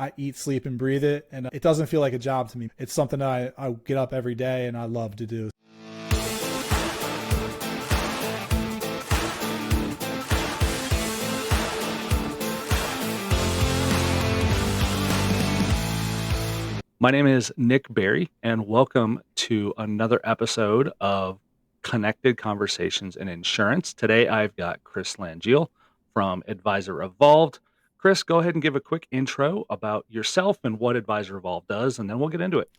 I eat, sleep, and breathe it. And it doesn't feel like a job to me. It's something that I get up every day and I love to do. My name is Nick Berry, and welcome to another episode of Connected Conversations in Insurance. Today, I've got Chris Langille from Advisor Evolved. Chris, go ahead and give a quick intro about yourself and what Advisor Evolved does, and then we'll get into it.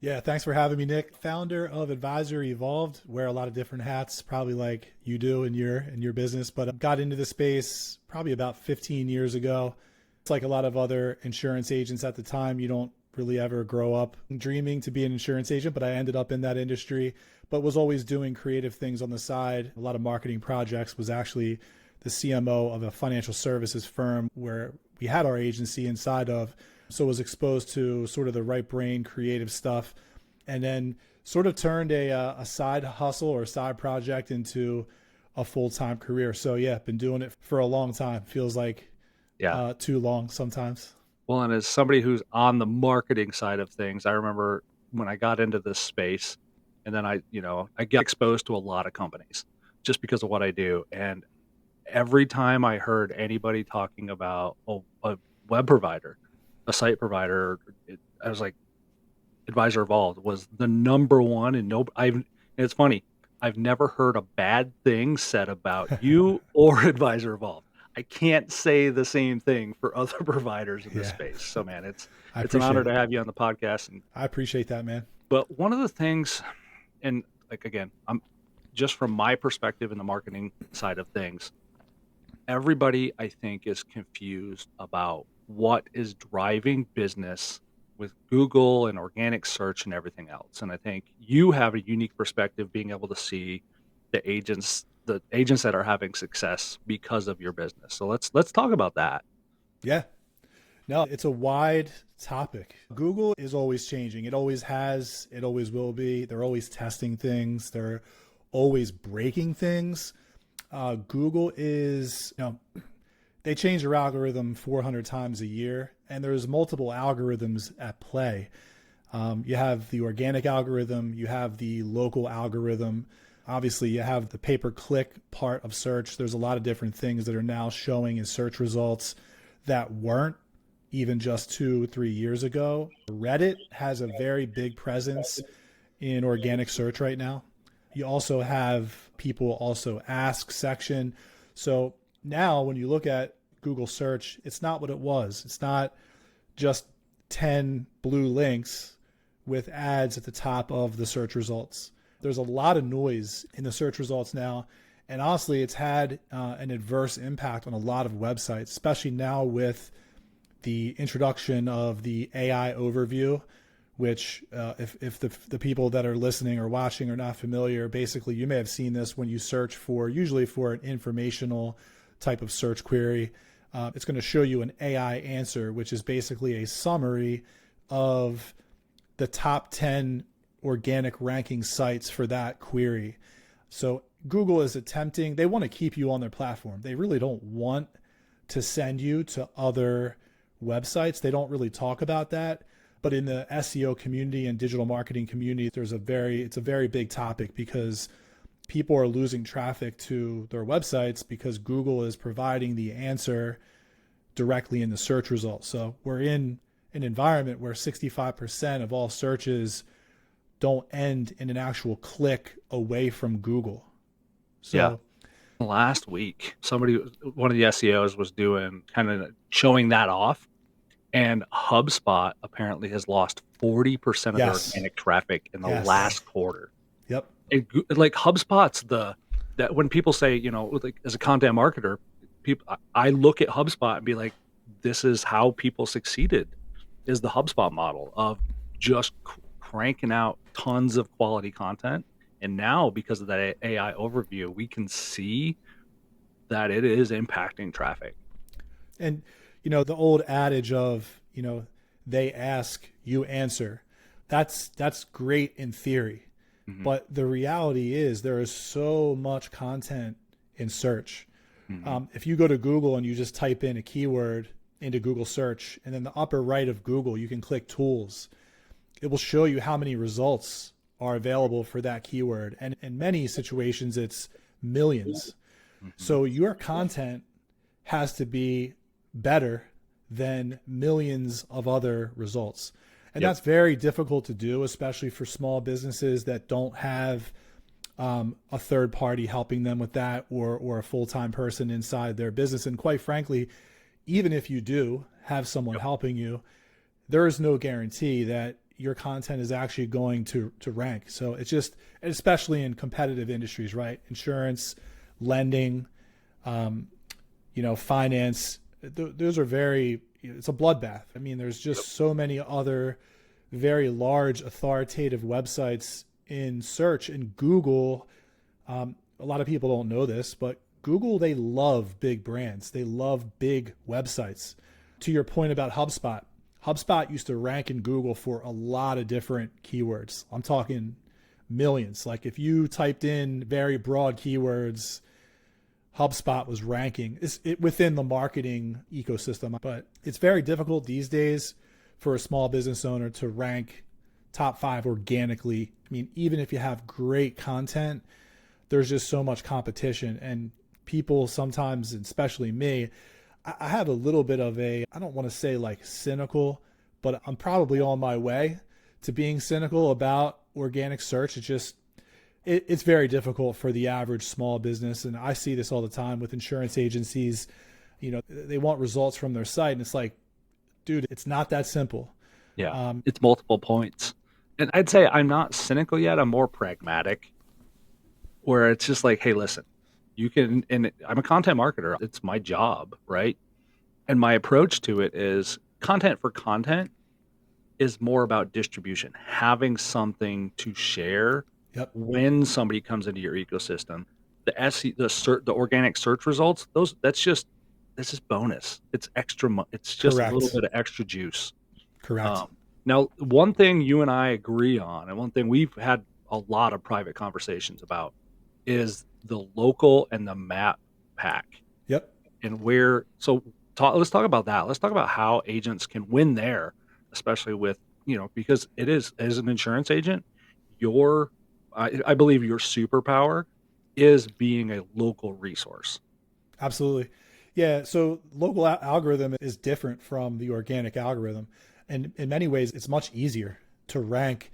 Yeah, thanks for having me, Nick. Founder of Advisor Evolved. Wear a lot of different hats, probably like you do in your business, but I got into the space probably about 15 years ago. It's like a lot of other insurance agents at the time. You don't really ever grow up dreaming to be an insurance agent, but I ended up in that industry, but was always doing creative things on the side. A lot of marketing projects, was actually the CMO of a financial services firm where we had our agency inside of. So was exposed to sort of the right brain creative stuff, and then sort of turned a side hustle or side project into a full-time career. So yeah, been doing it for a long time. Feels like too long sometimes. Well, and as somebody who's on the marketing side of things, I remember when I got into this space, and then I get exposed to a lot of companies just because of what I do. And every time I heard anybody talking about a web provider, a site provider, I was like, Advisor Evolved was the number one. And it's funny, I've never heard a bad thing said about you or Advisor Evolved. I can't say the same thing for other providers in this space. So man, it's an honor to have you on the podcast. And I appreciate that, man. But one of the things, and like, again, I'm just from my perspective in the marketing side of things, everybody I think is confused about what is driving business with Google and organic search and everything else. And I think you have a unique perspective being able to see the agents that are having success because of your business. So let's talk about that. Yeah. No, it's a wide topic. Google is always changing. It always has, it always will be. They're always testing things. They're always breaking things. Google is, they change their algorithm 400 times a year, and there's multiple algorithms at play. You have the organic algorithm, you have the local algorithm. Obviously, you have the pay-per-click part of search. There's a lot of different things that are now showing in search results that weren't even just 2-3 years ago. Reddit has a very big presence in organic search right now. You also have people also ask section. So now when you look at Google search, it's not what it was. It's not just 10 blue links with ads at the top of the search results. There's a lot of noise in the search results now. And honestly, it's had an adverse impact on a lot of websites, especially now with the introduction of the AI overview, which if the people that are listening or watching are not familiar, basically you may have seen this when you search usually for an informational type of search query. It's going to show you an AI answer, which is basically a summary of the top 10 organic ranking sites for that query. So Google is attempting, they want to keep you on their platform. They really don't want to send you to other websites. They don't really talk about that. But in the SEO community and digital marketing community, it's a very big topic because people are losing traffic to their websites because Google is providing the answer directly in the search results. So we're in an environment where 65% of all searches don't end in an actual click away from Google. So last week, one of the SEOs was doing kind of showing that off, and HubSpot apparently has lost 40% of their organic traffic in the last quarter. Yep. And like HubSpot's that when people say, like as a content marketer, I look at HubSpot and be like, this is how people succeeded, is the HubSpot model of just cranking out tons of quality content. And now because of that AI overview, we can see that it is impacting traffic. And, the old adage of, they ask, you answer. That's great in theory. Mm-hmm. But the reality is there is so much content in search. Mm-hmm. If you go to Google and you just type in a keyword, into Google search, and then the upper right of Google, you can click tools. It will show you how many results are available for that keyword. And in many situations, it's millions. Hmm. So your content has to be better than millions of other results. And Yep. that's very difficult to do, especially for small businesses that don't have a third party helping them with that, or a full time person inside their business. And quite frankly, even if you do have someone Yep. helping you, there is no guarantee that your content is actually going to rank. So it's just, especially in competitive industries, right? Insurance, lending, um, finance. Those are very. It's a bloodbath. I mean, there's Yep. just so many other very large authoritative websites in search. And Google, a lot of people don't know this, but Google, they love big brands. They love big websites. To your point about HubSpot, HubSpot used to rank in Google for a lot of different keywords. I'm talking millions. Like if you typed in very broad keywords, HubSpot was ranking within the marketing ecosystem. But it's very difficult these days for a small business owner to rank top 5 organically. I mean, even if you have great content, there's just so much competition. And people sometimes, especially me, I have a little bit of I don't want to say like cynical, but I'm probably on my way to being cynical about organic search. It's very difficult for the average small business. And I see this all the time with insurance agencies. They want results from their site. And it's like, dude, it's not that simple. Yeah. Um, It's multiple points. And I'd say I'm not cynical yet. I'm more pragmatic, where it's just like, hey, listen, you can, and I'm a content marketer. It's my job, right? And my approach to it is content for content is more about distribution, having something to share yep, when somebody comes into your ecosystem. The the organic search results, that's just bonus. It's extra. It's just a little correct, bit of extra juice. correct. Now, one thing you and I agree on, and one thing we've had a lot of private conversations about, is the local and the map pack, Yep, and let's talk about that. Let's talk about how agents can win there, especially with, because it is, as an insurance agent, your, I believe your superpower is being a local resource. absolutely. Yeah, so local algorithm is different from the organic algorithm. And in many ways, it's much easier to rank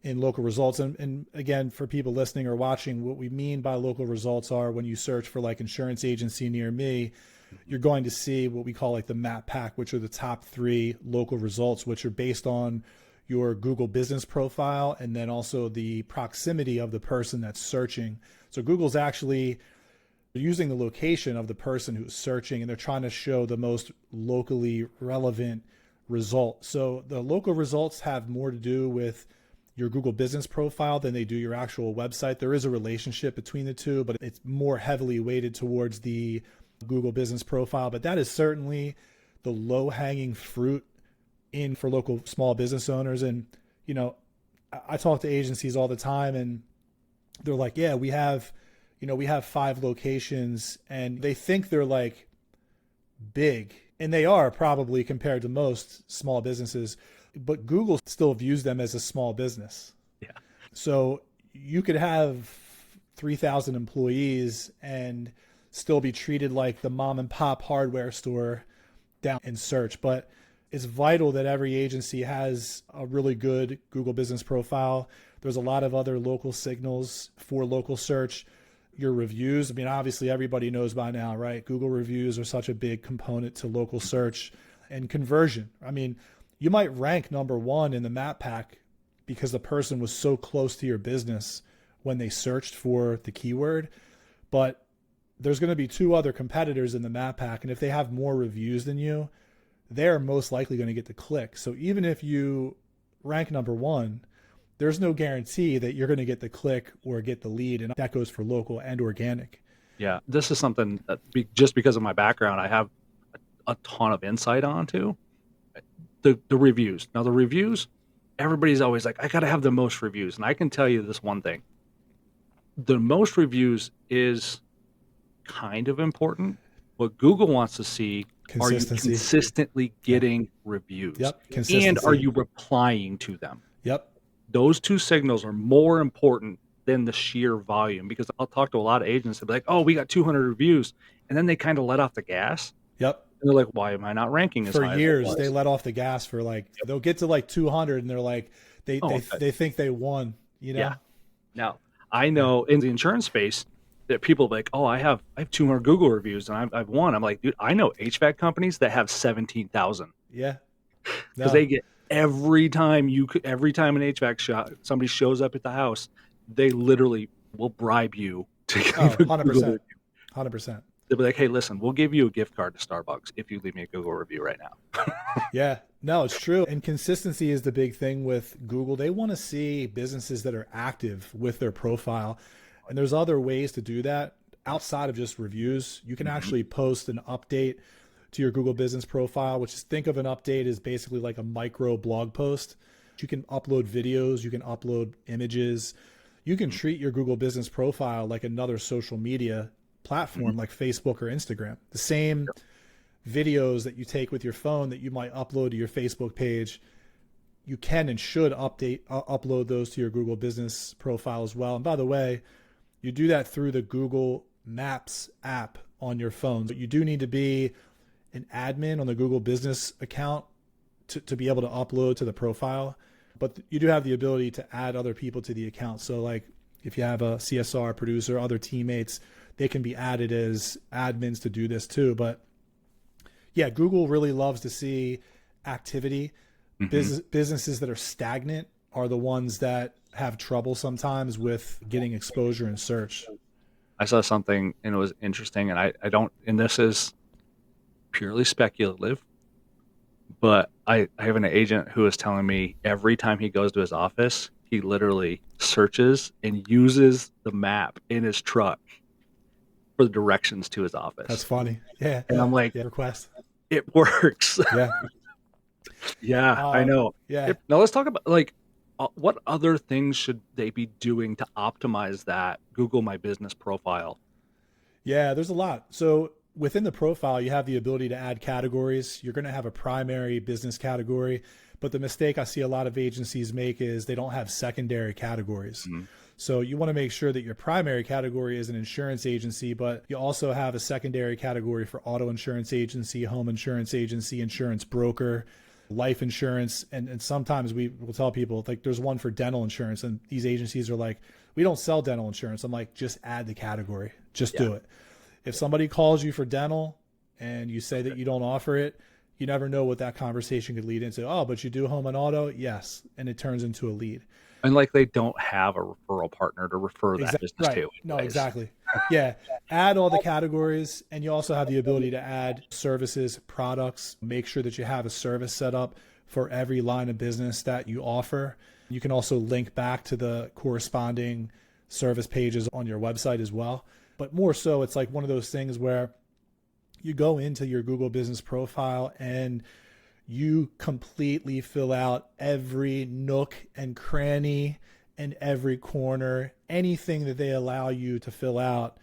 in local results. And again, for people listening or watching, what we mean by local results are when you search for like insurance agency near me, Mhm. you're going to see what we call like the map pack, which are the top 3 local results, which are based on your Google business profile and then also the proximity of the person that's searching. So Google's actually using the location of the person who's searching, and they're trying to show the most locally relevant result. So the local results have more to do with your Google business profile than they do your actual website. There is a relationship between the two, but it's more heavily weighted towards the Google business profile. But that is certainly the low hanging fruit in for local small business owners. And, you know, I talk to agencies all the time, and they're like, yeah, we have 5 locations, and they think they're like big, and they are probably compared to most small businesses, but Google still views them as a small business. Yeah. So you could have 3,000 employees and still be treated like the mom and pop hardware store down in search. But it's vital that every agency has a really good Google business profile. There's a lot of other local signals for local search. Your reviews, I mean, obviously everybody knows by now, right? Google reviews are such a big component to local search and conversion. I mean, you might rank number 1 in the map pack because the person was so close to your business when they searched for the keyword, but there's going to be 2 other competitors in the map pack, and if they have more reviews than you, they're most likely going to get the click. So even if you rank number 1, there's no guarantee that you're going to get the click or get the lead. And that goes for local and organic. Yeah. This is something that just because of my background, I have a ton of insight onto the reviews. Now, the reviews, everybody's always like, I got to have the most reviews. And I can tell you this one thing: the most reviews is kind of important, What Google wants to see, are you Consistency. consistently Yeah. getting reviews? Yep. And are Consistency. you replying to them? Yep. Those two signals are more important than the sheer volume, because I'll talk to a lot of agents and be like, oh, we got 200 reviews. And then they kind of let off the gas. Yep. And they're like, why am I not ranking as For high as I years, they was? let off the gas for like, they'll get to like 200 and they're like, Oh, okay. they think they won, you Yeah. know? Now, I Yeah. know in the insurance space that people are like, oh, I have 200 Google reviews and I've won. I'm like, dude, I know HVAC companies that have 17,000 Yeah. because No. they get every time an HVAC shop somebody shows up at the house, they literally will bribe you to leave Oh, a Google 100%. review. 100%. They'll be like, hey, listen, we'll give you a gift card to Starbucks if you leave me a Google review right now. Yeah, no, it's true. And consistency is the big thing with Google. They want to see businesses that are active with their profile. And there's other ways to do that outside of just reviews. You can Mhm. actually post an update to your Google business profile, which is, think of an update as basically like a micro blog post. You can upload videos, you can upload images. You can treat your Google business profile like another social media Mhm. platform like Facebook or Instagram. The same videos that you take with your phone that you might upload to your Facebook page, you can and should upload those to your Google business profile as well. And by the way, you do that through the Google Maps app on your phone. But you do need to be an admin on the Google business account to be able to upload to the profile. But you do have the ability to add other people to the account. So like if you have a CSR producer, other teammates, they can be added as admins to do this too. But yeah, Google really loves to see activity. Mhm. Businesses that are stagnant are the ones that have trouble sometimes with getting exposure in search. I saw something and it was interesting, and I don't, and this is purely speculative, but I have an agent who is telling me every time he goes to his office, he literally searches and uses the map in his truck for the directions to his That's office. funny. Yeah. And I'm like, Yeah. Request. it works. Yeah. Yeah, I know. Yeah. Now let's talk about like what other things should they be doing to optimize that Google My Business profile? Yeah. There's a lot. So within the profile, you have the ability to add categories. You're going to have a primary business category. But the mistake I see a lot of agencies make is they don't have secondary categories. Mhm. So you want to make sure that your primary category is an insurance agency, but you also have a secondary category for auto insurance agency, home insurance agency, insurance broker, life insurance. And sometimes we will tell people like there's one for dental insurance, and these agencies are like, we don't sell dental insurance. I'm like, just add the category, just Yeah. do it. If somebody calls you for dental and you say that you don't offer it, you never know what that conversation could lead into. Oh, but you do home and auto? Yes. And it turns into a lead. And like they don't have a referral partner to refer that Exactly. business Right. to No, anyways. exactly. Yeah. Add all the categories, and you also have the ability to add services, products. Make sure that you have a service set up for every line of business that you offer. You can also link back to the corresponding service pages on your website as well. But more so, it's like one of those things where you go into your Google business profile and you completely fill out every nook and cranny and every corner, anything that they allow you to fill out.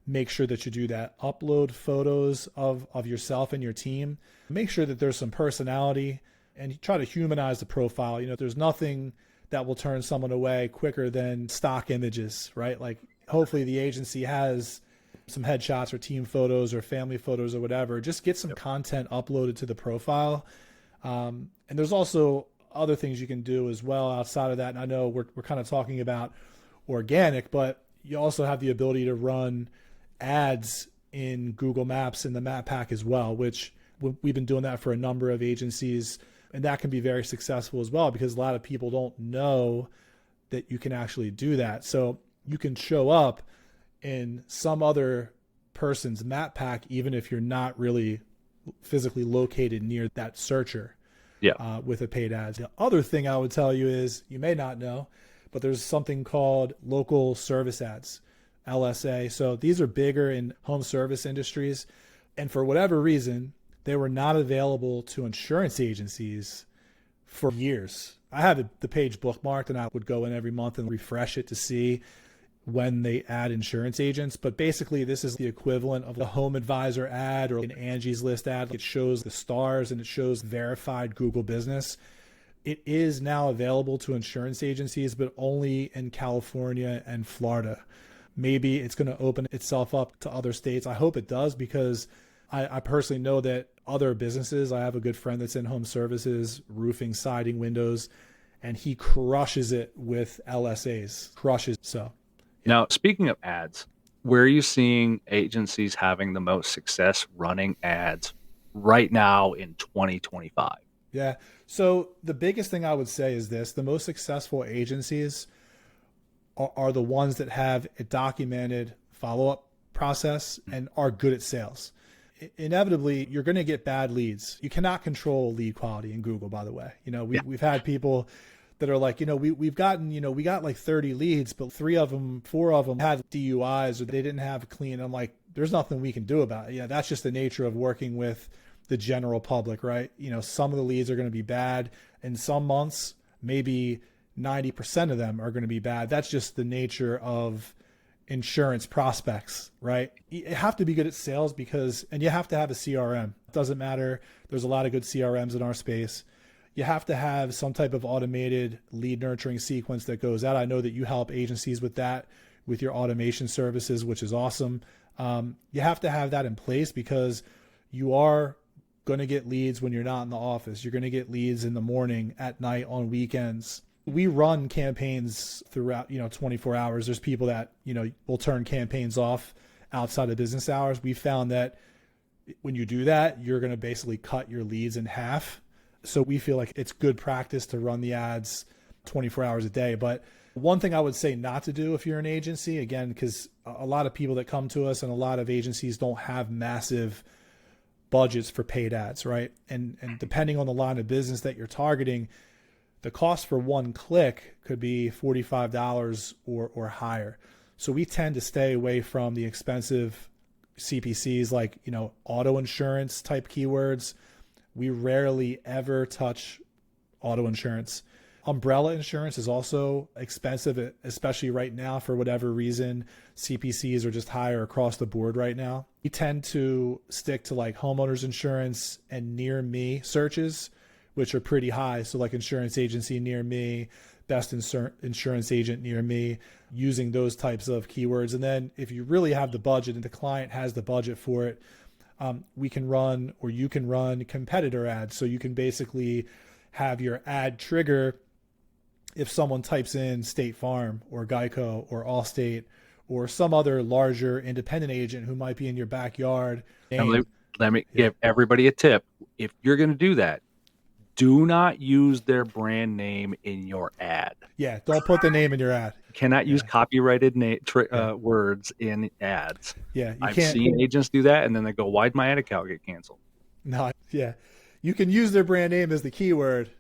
Make sure that you do that. Upload photos of yourself and your team. Make sure that there's some personality, and try to humanize the profile. You know, there's nothing that will turn someone away quicker than stock images, right? Like hopefully the agency has some headshots or team photos or family photos or whatever. Just get some content uploaded to the profile. And there's also other things you can do as well outside of that. And I know we're kind of talking about organic, but you also have the ability to run ads in Google Maps in the map pack as well, which we've been doing that for a number of agencies. And that can be very successful as well because a lot of people don't know that you can actually do that. So you can show up in some other person's map pack, even if you're not really physically located near that searcher Yeah. with a paid ads. The other thing I would tell you is you may not know, but there's something called local service ads, LSA. So these are bigger in home service industries. And for whatever reason, they were not available to insurance agencies for years. I had the page bookmarked and I would go in every month and refresh it to see when they add insurance agents. But basically, this is the equivalent of a Home Advisor ad or an Angie's List ad. It shows the stars and it shows verified Google business. It is now available to insurance agencies, but only in California and Florida. Maybe it's going to open itself up to other states. I hope it does, because I personally know that other businesses, I have a good friend that's in home services, roofing, siding, windows, and he crushes it with LSAs, crushes. So Now, speaking of ads, where are you seeing agencies having the most success running ads right now in 2025? yeah. So the biggest thing I would say is this: the most successful agencies are the ones that have a documented follow-up process and are good at sales. Inevitably, you're going to get bad leads. You cannot control lead quality in Google, by the way. We've had people that are like, we've gotten, we got like 30 leads, but 4 of them had DUIs or they didn't have clean. I'm like, there's nothing we can do about it. Yeah, that's just the nature of working with the general public, right? Some of the leads are going to be bad. In some months, maybe 90% of them are going to be bad. That's just the nature of insurance prospects, right? You have to be good at sales and you have to have a CRM. It doesn't matter. There's a lot of good CRMs in our space. You have to have some type of automated lead nurturing sequence that goes out. I know that you help agencies with that, with your automation services, which is awesome. You have to have that in place, because you are going to get leads when you're not in the office. You're going to get leads in the morning, at night, on weekends. We run campaigns throughout, 24 hours. There's people that, will turn campaigns off outside of business hours. We found that when you do that, you're going to basically cut your leads in half. So we feel like it's good practice to run the ads 24 hours a day. But one thing I would say not to do if you're an agency, again, because a lot of people that come to us and a lot of agencies don't have massive budgets for paid ads, right? And depending on the line of business that you're targeting, the cost for one click could be $45 or higher. So we tend to stay away from the expensive CPCs like, auto insurance type keywords. We rarely ever touch auto insurance. Umbrella insurance is also expensive, especially right now for whatever reason. CPCs are just higher across the board right now. We tend to stick to like homeowners insurance and near me searches, which are pretty high. So like insurance agency near me, best insurance agent near me, using those types of keywords. And then if you really have the budget and the client has the budget for it, we can run, or you can run, competitor ads. So you can basically have your ad trigger if someone types in State Farm or Geico or Allstate or some other larger independent agent who might be in your backyard. And let me give everybody a tip. If you're going to do that, do not use their brand name in your ad. Yeah, don't put the name in your ad. You cannot use copyrighted words in ads. Yeah, I've seen agents do that, and then they go, "Why'd my ad account get canceled?" No, yeah. You can use their brand name as the keyword,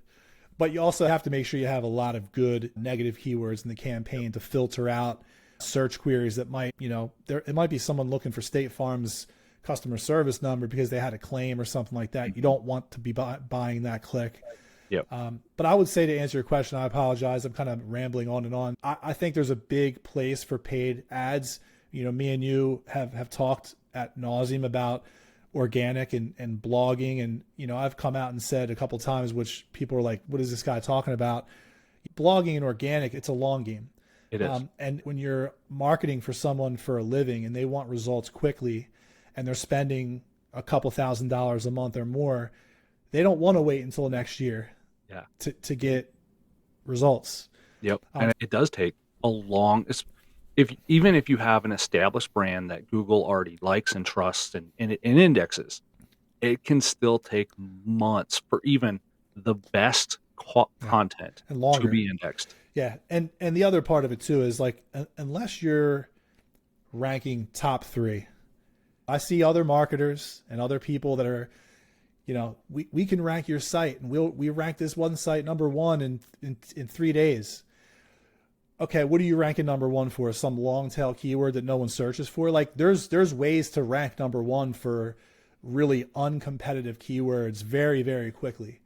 but you also have to make sure you have a lot of good negative keywords in the campaign to filter out search queries that might, it might be someone looking for State Farm's customer service number because they had a claim or something like that. You don't want to be buying that click. Yep. But I would say, to answer your question, I apologize, I'm kind of rambling on and on. I think there's a big place for paid ads. Me and you have talked ad nauseum about organic and blogging. And, I've come out and said a couple of times, which people are like, what is this guy talking about? Blogging and organic, it's a long game. It is. And when you're marketing for someone for a living and they want results quickly, and they're spending a couple $1,000s a month or more, they don't want to wait until next year to get results. Yep. And it does take a long, even if you have an established brand that Google already likes and trusts and indexes, it can still take months for even the best content and longer to be indexed. Yeah. And the other part of it too is like, unless you're ranking top 3, I see other marketers and other people that are, we can rank your site, and we rank this one site number 1 in 3 days. Okay, what are you ranking number 1 for? Some long tail keyword that no one searches for? Like there's ways to rank number 1 for really uncompetitive keywords very, very quickly.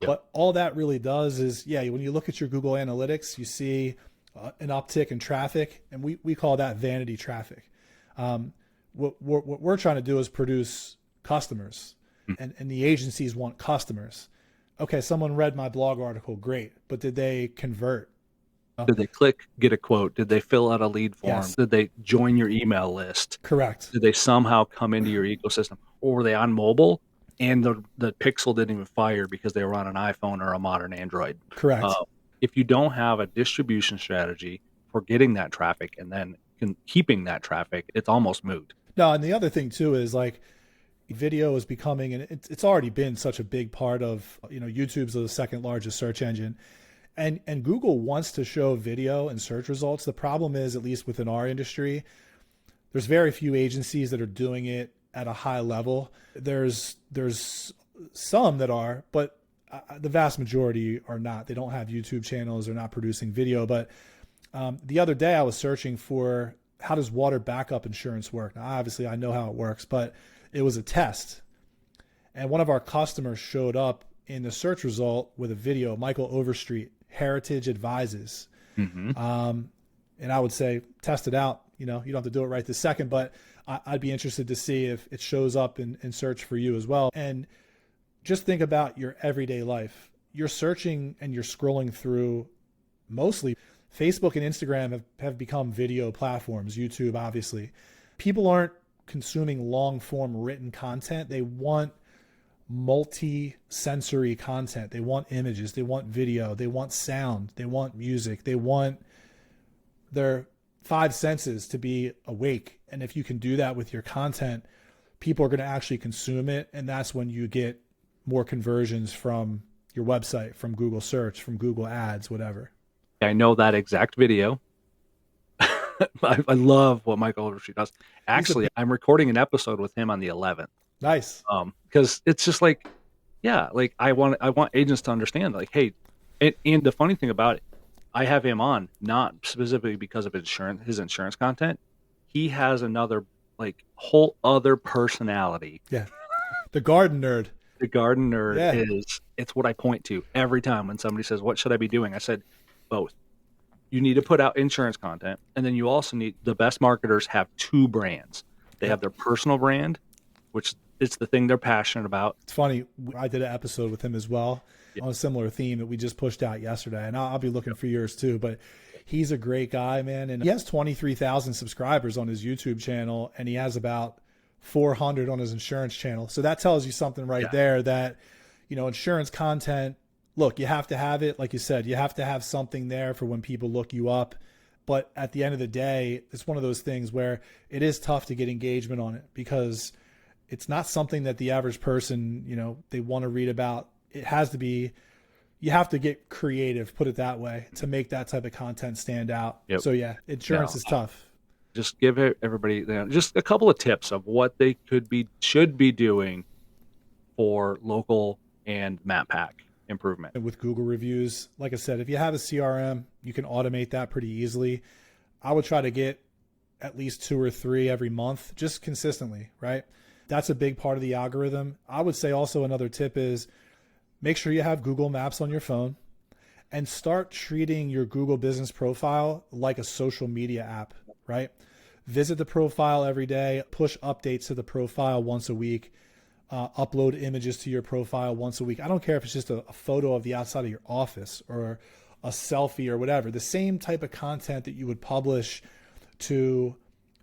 Yep. But all that really does is, when you look at your Google Analytics, you see an uptick in traffic, and we call that vanity traffic. What we're trying to do is produce customers, and the agencies want customers. Okay, someone read my blog article, great, but did they convert? Did they click, get a quote? Did they fill out a lead form? Yes. Did they join your email list? Correct. Did they somehow come into your ecosystem? Or were they on mobile and the pixel didn't even fire because they were on an iPhone or a modern Android? Correct. If you don't have a distribution strategy for getting that traffic and then keeping that traffic, it's almost moot. No, and the other thing too is like video is becoming, and it's already been such a big part of, YouTube's the second largest search engine. And Google wants to show video and search results. The problem is, at least within our industry, there's very few agencies that are doing it at a high level. There's some that are, but the vast majority are not. They don't have YouTube channels. They're not producing video. But the other day I was searching for how does water backup insurance work? Now, obviously I know how it works, but it was a test. And one of our customers showed up in the search result with a video, Michael Overstreet, Heritage Advises. And I would say, test it out. You don't have to do it right this second, but I'd be interested to see if it shows up in search for you as well. And just think about your everyday life. You're searching and you're scrolling through, mostly Facebook and Instagram have become video platforms, YouTube, obviously. People aren't consuming long form written content. They want multi-sensory content. They want images, they want video, they want sound, they want music, they want their five senses to be awake. And if you can do that with your content, people are going to actually consume it. And that's when you get more conversions from your website, from Google search, from Google ads, whatever. I know that exact video. I love what Michael Overstreet does. Actually, I'm recording an episode with him on the 11th. Nice. Because it's just like, yeah, like I want agents to understand, like, hey, and the funny thing about it, I have him on not specifically because of his insurance content. He has another like whole other personality. Yeah, the garden nerd. The garden nerd it's what I point to every time when somebody says, "What should I be doing?" I said, both. You need to put out insurance content, and then you also need, the best marketers have two brands. They have their personal brand, which it's the thing they're passionate about. It's funny. I did an episode with him as well on a similar theme that we just pushed out yesterday, and I'll be looking for yours too. But he's a great guy, man, and he has 23,000 subscribers on his YouTube channel, and he has about 400 on his insurance channel. So that tells you something right there that, insurance content. Look, you have to have it. Like you said, you have to have something there for when people look you up. But at the end of the day, it's one of those things where it is tough to get engagement on it because it's not something that the average person, they want to read about. It has to be, you have to get creative, put it that way, to make that type of content stand out. Yep. So yeah, insurance is tough. Just give everybody just a couple of tips of what they should be doing for local and map pack improvement. With Google reviews, like I said, if you have a CRM, you can automate that pretty easily. I would try to get at least 2 or 3 every month, just consistently, right? That's a big part of the algorithm. I would say also another tip is make sure you have Google Maps on your phone and start treating your Google business profile like a social media app, right? Visit the profile every day, push updates to the profile once a week. Upload images to your profile once a week. I don't care if it's just a photo of the outside of your office or a selfie or whatever. The same type of content that you would publish to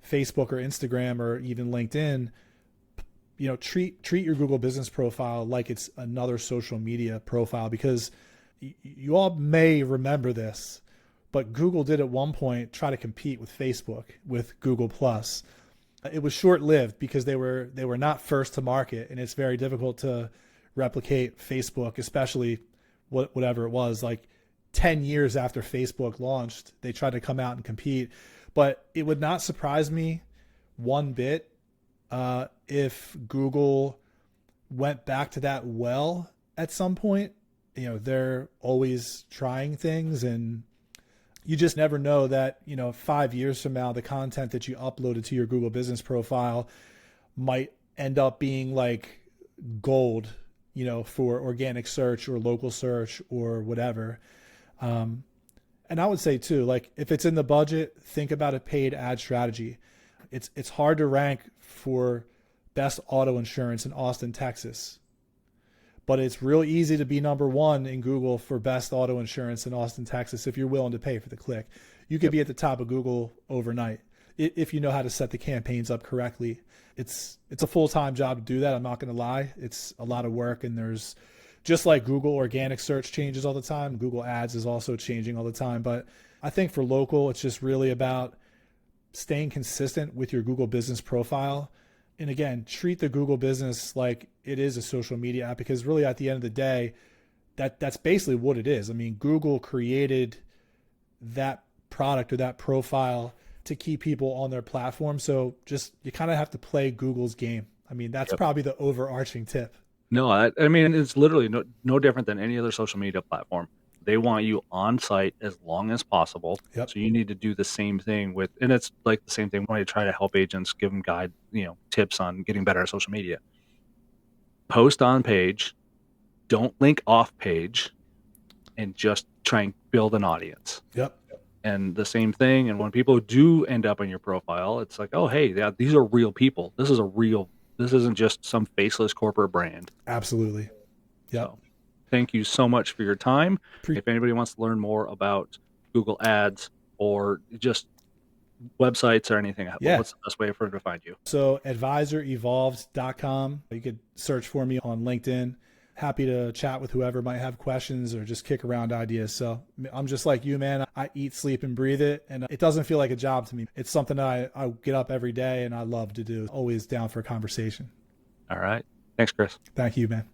Facebook or Instagram or even LinkedIn, treat your Google business profile like it's another social media profile, because you all may remember this, but Google did at one point try to compete with Facebook with Google Plus. It was short-lived because they were not first to market, and it's very difficult to replicate Facebook, especially whatever it was, like 10 years after Facebook launched, they tried to come out and compete. But it would not surprise me one bit if Google went back to that well at some point. They're always trying things, and you just never know that, 5 years from now, the content that you uploaded to your Google business profile might end up being like gold, for organic search or local search or whatever. And And I would say too, like if it's in the budget, think about a paid ad strategy. It's hard to rank for best auto insurance in Austin, Texas, but it's real easy to be number one in Google for best auto insurance in Austin, Texas if you're willing to pay for the click. You could be at the top of Google overnight if you know how to set the campaigns up correctly. It's a full-time job to do that. I'm not going to lie. It's a lot of work, and there's just like Google organic search changes all the time, Google Ads is also changing all the time. But I think for local, it's just really about staying consistent with your Google business profile. And again, treat the Google business like it is a social media app, because really at the end of the day, that's basically what it is. I mean, Google created that product or that profile to keep people on their platform. So just, you kind of have to play Google's game. I mean, that's probably the overarching tip. No, I mean, it's literally no different than any other social media platform. They want you on site as long as possible. Yep. So you need to do the same thing with, and it's like the same thing when I try to help agents, give them tips on getting better at social media. Post on page, don't link off page, and just try and build an audience. Yep. And the same thing. And when people do end up in your profile, it's like, oh, hey, yeah, these are real people. This isn't just some faceless corporate brand. Absolutely. Yep. So, thank you so much for your time. If anybody wants to learn more about Google Ads or just websites or anything, what's the best way for them to find you? So advisorevolved.com. You could search for me on LinkedIn. Happy to chat with whoever might have questions or just kick around ideas. So I'm just like you, man. I eat, sleep, and breathe it. And it doesn't feel like a job to me. It's something that I get up every day and I love to do. Always down for a conversation. All right. Thanks, Chris. Thank you, man.